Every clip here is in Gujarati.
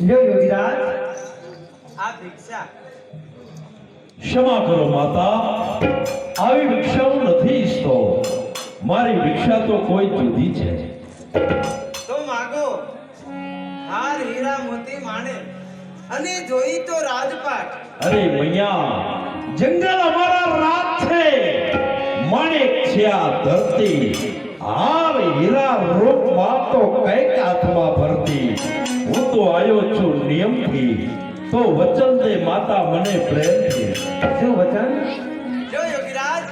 લ્યો યોગીરાજ આ ભિક્ષા. ક્ષમા કરો માતા, આવી ભિક્ષા હું નથી ઈચ્છતો. મારી ભિક્ષા તો કોઈ જુદી છે. તો માગો. હાર હીરા મોતી માણે અને જોઈ તો રાજપાટ. અરે મૈયા, જંગલ અમારા રાત છે, માણેક છે આ ધરતી. હાર હીરા રૂપમાં તો કઈક હાથમાં ભરતી. હું તો આવ્યો છું નિયમથી, તો વચન દે માતા મને પ્રેમથી. શું વચન? જો યોગીરાજ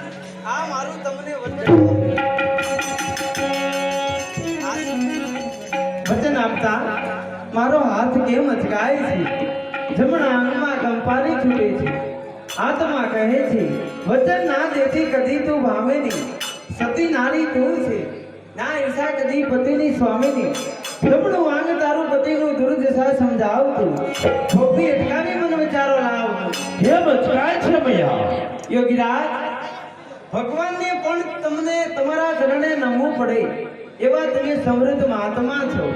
આ મારું તમને વચન. વચન આપતા મારો હાથ કેમ અચકાય છે, જમણા અંગમાં કંપારી છૂટે છે. આત્મા કહે છે વચન ના દેતી કદી તું ભામે નહીં. સતી નારી તું છે, ના ઈર્ષા કદી પતિની સ્વામીની. જમણું આંગ તારું પતિનું દુર્દશા સમજાવતું, ભોગી અટકાવી મન વિચારો લાવતું. કેમ અચકાય છે મૈયા? યોગીરાજ ભગવાનને પણ તમને તમારા ચરણે નમવું પડે એવા તમે સમૃદ્ધ મહાત્મા છો,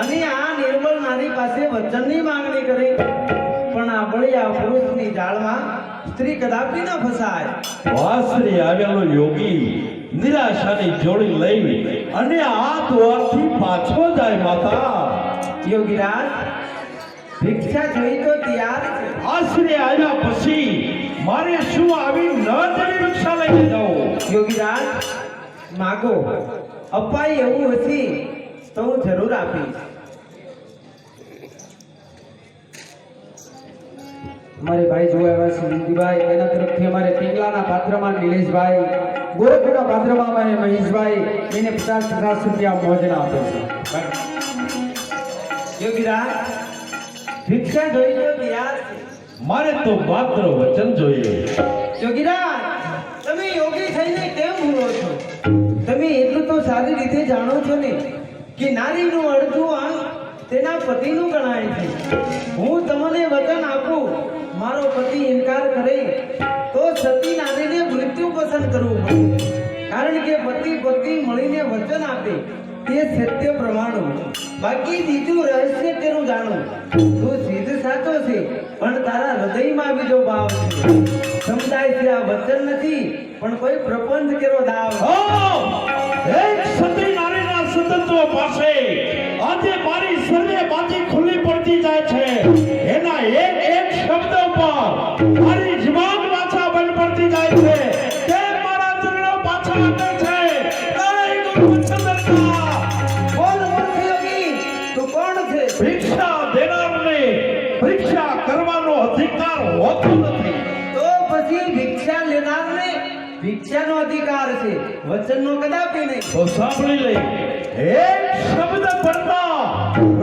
અને આ નિર્બળ નારી પાસે વચનની માંગણી કરી. પણ આ બળિયા પુરુષની જાળમાં સ્ત્રી કદાપી ન ફસાય. વાસરે આવેલો યોગી નિરાશાની જોડી લઈ અને આ દ્વારથી પાછો જાય માતા. યોગીરાજ ભિક્ષા જોઈ તો તૈયાર છે. આશરે આવ્યા પછી મારે શું આવી ન જવી ભિક્ષા લઈને જાઉં? યોગીરાજ માગો, અપાય એવું હશે તો હું જરૂર આપીશ. हमारे भाई जो है वह सिंधीभाई एना तरफથી हमारे પિંગલાના પાત્રમાં નિલેશભાઈ, ગોરખના પાત્રમાં અમારે મહેશભાઈ એને 50 રૂપિયા મોજના આપે છે. યોગીરાજ ભિક્ષા જોઈ તો તૈયાર છે. મારે તો માત્ર વચન જોઈએ. યોગીરાજ તમે યોગી થઈને કેમ ભૂલો છો? તમે એટલું તો સારી રીતે જાણો છો ને કે નારીનું અડધું અંગ તેના પતિનું ગણાય છે. હું તમને વચન આપું, મારો પતિ ઇનકાર કરે તો સતી નારીને મૃત્યુ પસંદ કરવું પડે. કારણ કે પતિ પત્ની મળીને વચન આપે તે સત્ય પ્રમાણું, બાકી બીજું રહસ્ય તેનું જાણું. તું સિદ્ધ સાચો છે પણ તારા હૃદયમાં બીજો ભાવ છે. સમજાય છે આ વચન નથી પણ કોઈ પ્રપંચ કેરો દાવ. એક સતી નારીના સતત્વ પાસે આજે મારી સર્વે બાજી ખુલ્લી પડતી જાય છે. એના એક એક શબ્દ પર મારી જુબાન પાછા બંધ પડતી જાય છે. તે મારા ચરણો પાછા આપે છે. એ ગુરુચંદ્રકા, બોલ મૂર્ખ યોગી, તું કોણ છે? ભિક્ષા દેનારને ભિક્ષા કરવાનો અધિકાર હોતો નથી. તો પછી ભિક્ષા લેનારને ભિક્ષાનો અધિકાર છે, વચનનો કદાપી નહીં. તો સાંભળી લે, એક શબ્દ પડતા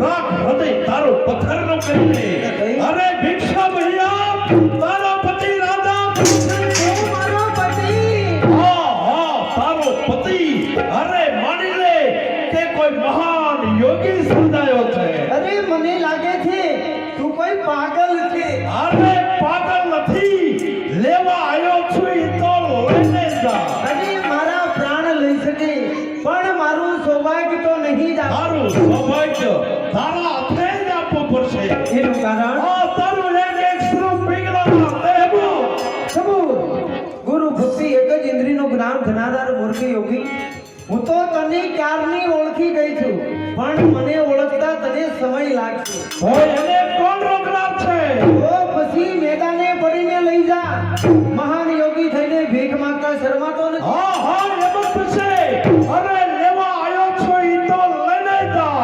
રાખ હૃદય તારો પથ્થરનો કરી દે. અરે ભિક્ષા ભૈયા, તારો પતિ રાજા હું મારો પતિ. હા તારો પતિ. અરે માની લે તે કોઈ મહાન યોગી સમજાયો છે. અરે મને લાગે છે તું કોઈ પાગલ છે. અરે પાગલ નથી, લેવા આવ્યો છું ઈ તો લઈને જા. અરે મારા પ્રાણ લઈ શકે પણ મારું સૌભાગ્ય તો નહીં જાય. તારું સૌભાગ્ય તારા હાથે જ આપવું પડશે. એનું કારણ તારું એક સ્વરૂપ પિંગલાના દેહમાં. સબૂત ગુરુ ભક્તિ એક જ ઇન્દ્રિયનું જ્ઞાન ધનાધાર મૂર્ખ યોગી. હું તો તને ક્યારની ઓળખી ગઈ છું પણ મને ઓળખતા તને સમય લાગશે. હોય એને કોણ રોકનાર છે? તો પછી મેદાને પડીને લઈ જા. મહાન યોગી થઈને ભીખ માંગતા શરમાતો નથી. હા એમ જ પૂછે. અરે લેવા આવ્યો છો ઈ તો લઈને જા.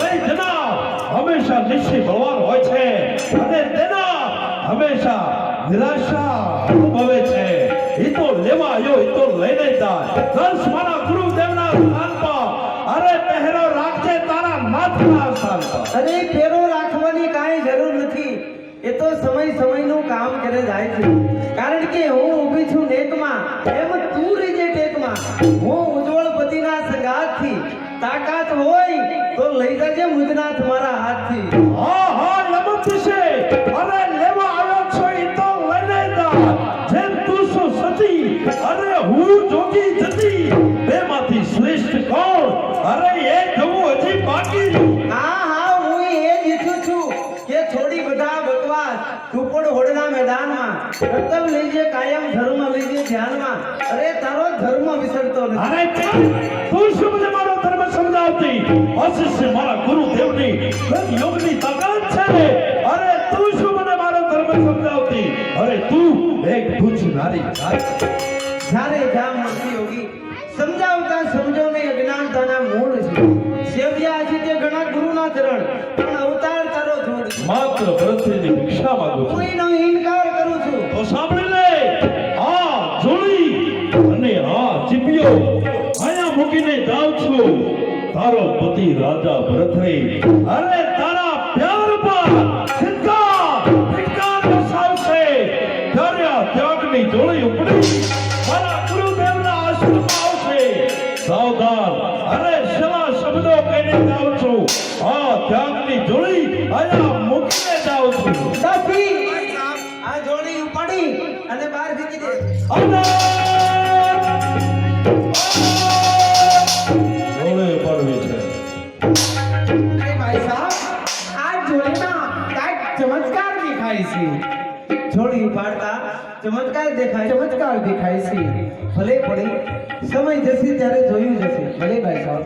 લઈ જનાર હંમેશા નિશ્ચય બળવાન હોય છે અને તેના હંમેશા નિરાશા અનુભવે છે. ઈ તો લેવા આવ્યો ઈ તો લઈને જાય. દસ મારા ગુરુદેવના સ્થાન પર અરે પહેરો રાખજે તારા નાથના સ્થાન પર. અરે ફેરો રાખવાની કાંઈ જરૂર નથી. એ તો સમયનું કામ કરે જાય છે. કારણ કે હું ઊભી છું નેકમાં, એમ તું રીજે ટેકમાં. હું ઉજ્જવળ પતિના સંગાતથી, તાકાત હોય તો લઈ જજે મુજનાથ મારા હાથથી. હા એમ જ પૂછે. અરે લેવા આવ્યો છો ઈ તો લઈને જા. જેમ તું શું સતી, અરે હું જોગી જતી, બેમાંથી શ્રેષ્ઠ કોણ? અરે એ જવું હજી બાકી. હા હું એ જ ઈચ્છું છું. કાયમ ધર્મ લીધે ધ્યાનમાં. અરે તારો ધર્મ વિસરતો નથી. અરે તું શું મને મારો ધર્મ સમજાવતી? અશિષ્ય મારા ગુરુદેવની યોગની તાકાત છે. અરે તું શું મને મારો ધર્મ સમજાવતી? અરે તું એક તુચ્છ નારી જ્યારે જા મૂર્તિ યોગી સમજાવતા સમજો ને અજ્ઞાનતાના મૂળ છે. સેવ્યા છે તે ઘણા ગુરુના ચરણ, પણ અવતાર તારો ધૂળ છે. માત્ર ભરતની ભિક્ષા માંગુ છું. કોઈનો ઇનકાર કરું છું. તો સાંભળી લે, આ જોડી અને આ ચીપિયો અહીંયા મૂકીને જાઉં છું. તારો પતિ રાજા ભરતરી અરે તારા પ્યાર પર ધિક્કાર વરસાવશે. ત્યારે આ ત્યાગની જોડી ઉપડી મારા ગુરુદેવના આશ્રમમાં આવશે. સાવધાન, અરે શેના શબ્દો કહીને જાઉં છું. આ ત્યાગની જોડી અહીંયા મૂકીને જાઉં છું. સાથી, આ જોડી ઉપાડી અને બહાર ફેંકી દે. જોડે પડવી છે. અરે ભાઈ સાહેબ, આ જોડીમાં કાંઈક ચમત્કાર દેખાય છે. જોડી ઉપાડતા ચમત્કાર દેખાય. ચમત્કાર દેખાય છે. ભલે પડી સમય જશે ત્યારે જોયું જશે. ભલે ભાઈ સાહેબ.